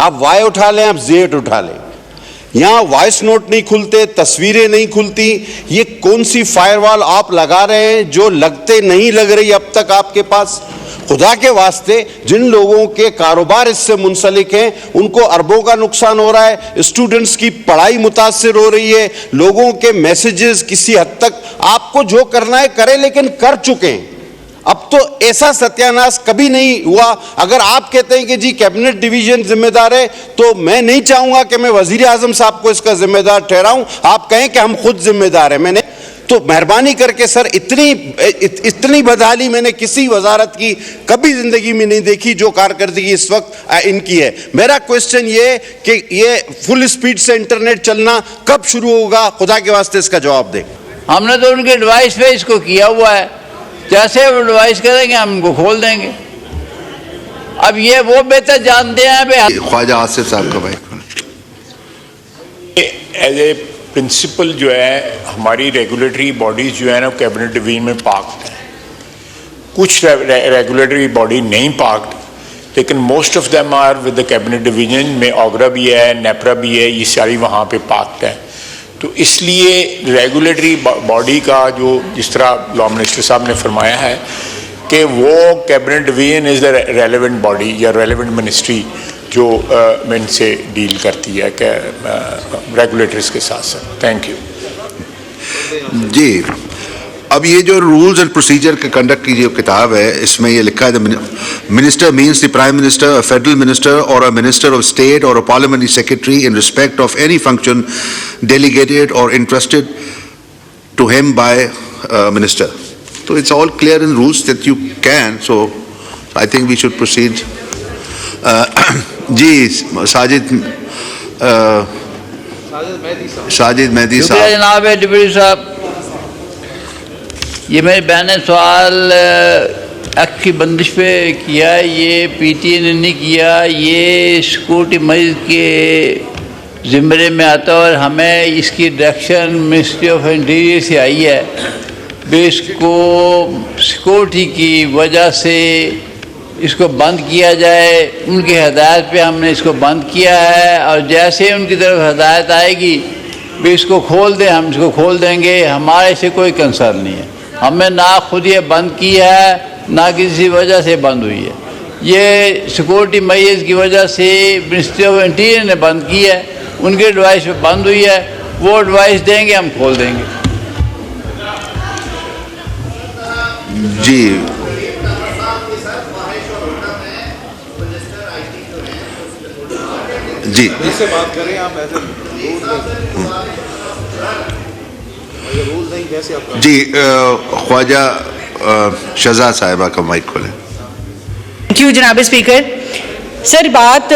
आप वाई उठा लें, आप जेड उठा लें, यहाँ वॉइस नोट नहीं खुलते, तस्वीरें नहीं खुलती। ये कौन सी फायरवॉल आप लगा रहे हैं जो लगते नहीं लग रही अब तक आपके पास? खुदा के वास्ते, जिन लोगों के कारोबार इससे मुंसलिक हैं उनको अरबों का नुकसान हो रहा है, स्टूडेंट्स की पढ़ाई मुतासिर हो रही है, लोगों के मैसेजेस किसी हद तक, आपको जो करना है करें, लेकिन कर चुके हैं। अब तो ऐसा सत्यानाश कभी नहीं हुआ। अगर आप कहते हैं कि जी कैबिनेट डिवीजन जिम्मेदार है, तो मैं नहीं चाहूंगा कि मैं वजीर आजम साहब को इसका जिम्मेदार ठहराऊं। आप कहें कि हम खुद जिम्मेदार हैं। मैंने तो मेहरबानी करके सर, इतनी बदहाली मैंने किसी वजारत की कभी जिंदगी में नहीं देखी जो कारकर्दगी इस वक्त इनकी है। मेरा क्वेश्चन ये कि ये फुल स्पीड से इंटरनेट चलना कब शुरू होगा? खुदा के वास्ते इसका जवाब दें। हमने तो उनके डिवाइस पे इसको किया हुआ है, जैसे वो डिवाइस करेंगे हम उनको खोल देंगे। अब ये वो बेहतर जानते हैं। ख्वाजा आसिफ साहब का भाई, एज ए प्रिंसिपल जो है हमारी रेगुलेटरी बॉडीज जो है ना कैबिनेट डिवीजन में पाक्ड है। कुछ रेगुलेटरी बॉडी नहीं पाक्ड, लेकिन most of them are with the cabinet division में। ऑगरा भी है, नेपरा भी है, ये सारी वहाँ पे पाक्ड है। तो इसलिए रेगुलेटरी बॉडी का जो जिस तरह लॉ मिनिस्टर साहब ने फरमाया है कि वो cabinet division is the relevant body या रेलेवेंट मिनिस्ट्री जो इनसे डील करती है रेगुलेटर्स के साथ साथ। थैंक यू जी। अब ये जो रूल्स एंड प्रोसीजर के कंडक्ट की जो किताब है, इसमें ये लिखा है minister means the prime minister, a federal minister और अ मिनिस्टर ऑफ स्टेट और a parliamentary secretary in respect of any function delegated और interested to him by minister. तो it's all clear in rules that you can, so I think we should proceed. जी साजिद मेहदी साहब। जनाब deputy साहब, ये मेरे बहन ने सवाल एक्ट की बंदिश पे किया, ये पीटीए ने नहीं किया, ये सिक्योरिटी मरीज के ज़िम्मे में आता है और हमें इसकी डायरेक्शन मिनिस्ट्री ऑफ इंटीरियर से आई है। इसको सिक्योरिटी की वजह से इसको बंद किया जाए, उनकी हदायत पे हमने इसको बंद किया है। और जैसे उनकी तरफ हदायत आएगी भी इसको खोल दें, हम इसको खोल देंगे। हमारे से कोई कंसर्न नहीं है। हमने ना खुद ये बंद किया है, ना किसी वजह से बंद हुई है। ये सिक्योरिटी मरीज की वजह से मिनिस्ट्री ऑफ इंटीरियर ने बंद की है, उनके डिवाइस पे बंद हुई है। वो डिवाइस देंगे, हम खोल देंगे। जी जी इससे बात करें आप ऐसे रूल नहीं कैसे आप जी। ख्वाजा शहजाद साहिबा का माइक खोलें। थैंक यू जनाब स्पीकर। सर, बात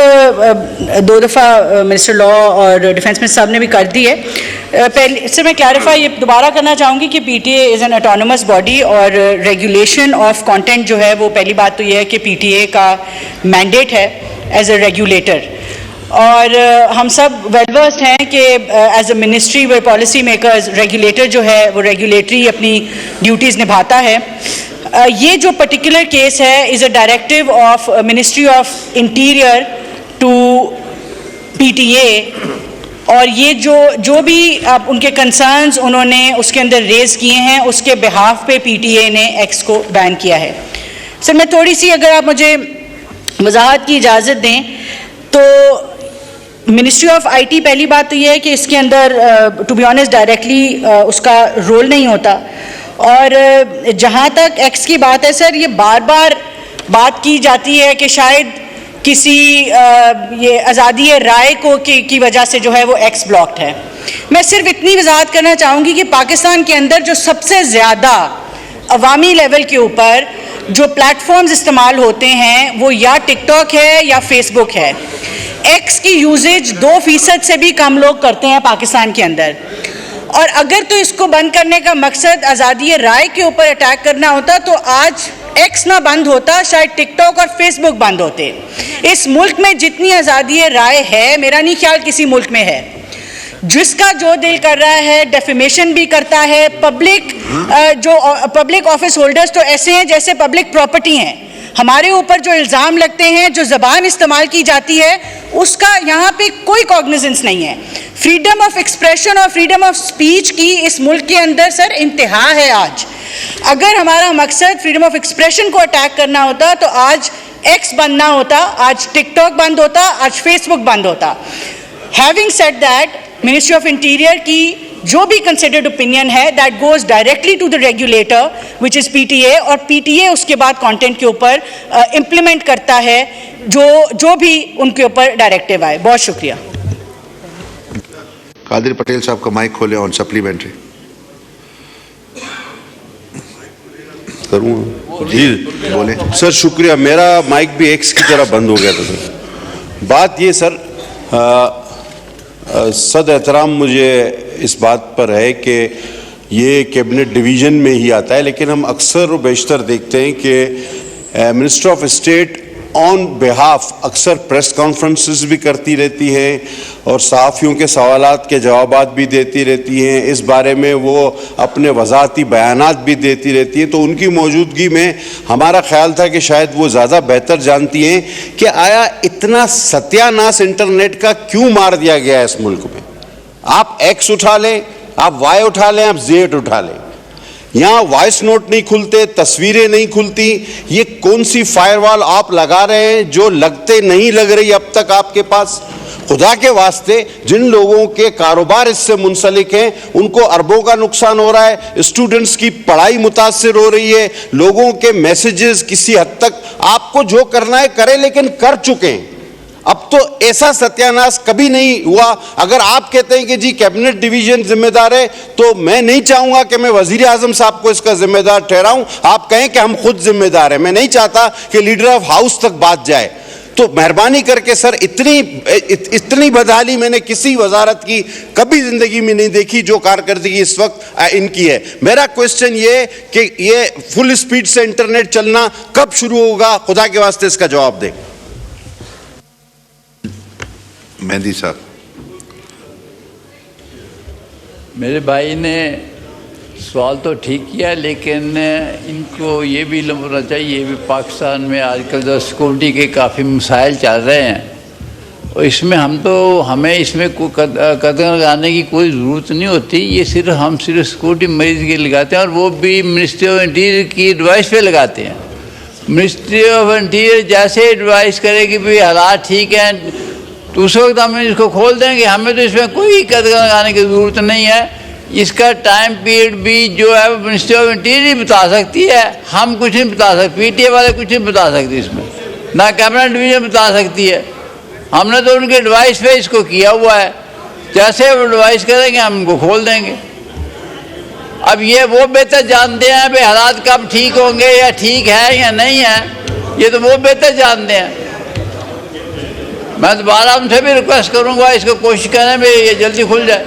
दो दफ़ा मिनिस्टर लॉ और डिफेंस मिनिस्टर साहब ने भी कर दी है। पहले सर मैं क्लैरिफाई ये दोबारा करना चाहूँगी कि PTA is an autonomous body और रेगुलेशन ऑफ कंटेंट जो है वो, पहली बात तो ये है कि पीटीए का मैंडेट है एज अ रेगुलेटर। और हम सब वेल वर्स्ड हैं कि एज अ मिनिस्ट्री व पॉलिसी मेकर्स रेगुलेटर जो है वो रेगुलेटरी अपनी ड्यूटीज़ निभाता है। ये जो पर्टिकुलर केस है is a directive of ministry of interior to PTA. और ये जो भी आप उनके कंसर्न्स उन्होंने उसके अंदर रेज किए हैं, उसके बिहाफ पे पीटीए ने एक्स को बैन किया है। सर मैं थोड़ी सी, अगर आप मुझे वजाहत की इजाज़त दें, तो मिनिस्ट्री ऑफ आईटी, पहली बात तो ये है कि इसके अंदर टू बी ऑनेस्ट डायरेक्टली उसका रोल नहीं होता। और जहाँ तक एक्स की बात है सर, ये बार बार बात की जाती है कि शायद किसी ये आज़ादी राय को की वजह से जो है वो एक्स ब्लॉक्ड है। मैं सिर्फ इतनी वजाहत करना चाहूँगी कि पाकिस्तान के अंदर जो सबसे ज़्यादा अवामी लेवल के ऊपर जो प्लेटफॉर्म्स इस्तेमाल होते हैं वो या टिकटॉक है या फेसबुक है। एक्स की यूजेज 2% से भी कम लोग करते हैं पाकिस्तान के अंदर। और अगर तो इसको बंद करने का मकसद आज़ादी राय के ऊपर अटैक करना होता तो आज एक्स ना बंद होता, शायद टिकटॉक और फेसबुक बंद होते। इस मुल्क में जितनी आज़ादी राय है, मेरा नहीं ख्याल किसी मुल्क में है। जिसका जो दिल कर रहा है डेफेमेशन भी करता है। पब्लिक जो पब्लिक ऑफिस होल्डर्स तो ऐसे हैं जैसे पब्लिक प्रॉपर्टी हैं। हमारे ऊपर जो इल्ज़ाम लगते हैं, जो ज़बान इस्तेमाल की जाती है, उसका यहाँ पे कोई कॉग्निजेंस नहीं है। फ्रीडम ऑफ एक्सप्रेशन और फ्रीडम ऑफ स्पीच की इस मुल्क के अंदर सर इंतहा है आज। अगर हमारा मकसद फ्रीडम ऑफ एक्सप्रेशन को अटैक करना होता तो आज एक्स बंद ना होता, आज टिकटॉक बंद होता, आज फेसबुक बंद होता। Having said that, ministry of interior की जो भी कंसिडर्ड ओपिनियन है that goes directly to the regulator which is PTA, और पीटीए उसके बाद कंटेंट के ऊपर इम्प्लीमेंट करता है जो भी उनके ऊपर डायरेक्टिव आए। बहुत शुक्रिया। कादिर पटेल साहब का माइक खोले ऑन सप्लीमेंट्री। करूँ जी? बोले सर शुक्रिया। मेरा माइक भी एक्स की तरह बंद हो गया था सर। बात ये सर, सद एहतराम मुझे इस बात पर है कि ये कैबिनेट डिवीज़न में ही आता है, लेकिन हम अक्सर और बेशतर देखते हैं कि minister of state on behalf अक्सर प्रेस कॉन्फ्रेंसेस भी करती रहती हैं और सहाफ़ियों के सवालात के जवाबात भी देती रहती हैं। इस बारे में वो अपने वज़ाहती बयानात भी देती रहती हैं। तो उनकी मौजूदगी में हमारा ख्याल था कि शायद वो ज़्यादा बेहतर जानती हैं कि आया इतना सत्यानाश इंटरनेट का क्यों मार दिया गया है इस मुल्क में। आप एक्स उठा लें, आप वाई उठा लें, आप जेड उठा लें, यहाँ वॉइस नोट नहीं खुलते, तस्वीरें नहीं खुलती। ये कौन सी फायरवॉल आप लगा रहे हैं जो लगते नहीं लग रही अब तक आपके पास? खुदा के वास्ते, जिन लोगों के कारोबार इससे मुंसलिक हैं उनको अरबों का नुकसान हो रहा है, स्टूडेंट्स की पढ़ाई मुतासिर हो रही है, लोगों के मैसेजेस किसी हद तक आपको जो करना है करें, लेकिन कर चुके हैं। अब तो ऐसा सत्यानाश कभी नहीं हुआ। अगर आप कहते हैं कि जी कैबिनेट डिवीजन जिम्मेदार है, तो मैं नहीं चाहूंगा कि मैं वजीर आजम साहब को इसका जिम्मेदार ठहराऊं। आप कहें कि हम खुद जिम्मेदार हैं। मैं नहीं चाहता कि लीडर ऑफ हाउस तक बात जाए। तो मेहरबानी करके सर, इतनी बदहाली मैंने किसी वजारत की कभी जिंदगी में नहीं देखी जो कारकर्दगी इस वक्त इनकी है। मेरा क्वेश्चन ये कि ये फुल स्पीड से इंटरनेट चलना कब शुरू होगा? खुदा के वास्ते इसका जवाब दें। मेहंदी साहब। मेरे भाई ने सवाल तो ठीक किया, लेकिन इनको ये भी होना चाहिए भी पाकिस्तान में आजकल जो सिक्योरिटी के काफ़ी मसाइल चल रहे हैं और इसमें हमें इसमें कदम लगाने की कोई ज़रूरत नहीं होती। ये हम सिर्फ सिक्योरिटी मरीज़ के लगाते हैं और वो भी मिनिस्ट्री ऑफ इंटीरियर की एडवाइस पे लगाते हैं। मिनिस्ट्री ऑफ इंटीरियर जैसे एडवाइस करेगी भी हालात ठीक हैं तो उस वक्त हम इसको खोल देंगे। हमें तो इसमें कोई कदम लगाने की ज़रूरत नहीं है। इसका टाइम पीरियड भी जो है वो मिनिस्ट्री ऑफ इंटीरियर बता सकती है, हम कुछ नहीं बता सकते, पीटीए वाले कुछ नहीं बता सकते इसमें, ना कैबिनेट डिवीजन बता सकती है। हमने तो उनके एडवाइस पे इसको किया हुआ है, जैसे वो एडवाइस करेंगे हम उनको खोल देंगे। अब ये वो बेहतर जानते हैं भाई हालात कब ठीक होंगे या ठीक है या नहीं है, ये तो वो बेहतर जानते हैं। मैं दोबारा उनसे भी रिक्वेस्ट करूँगा इसको कोशिश करें भाई ये जल्दी खुल जाए।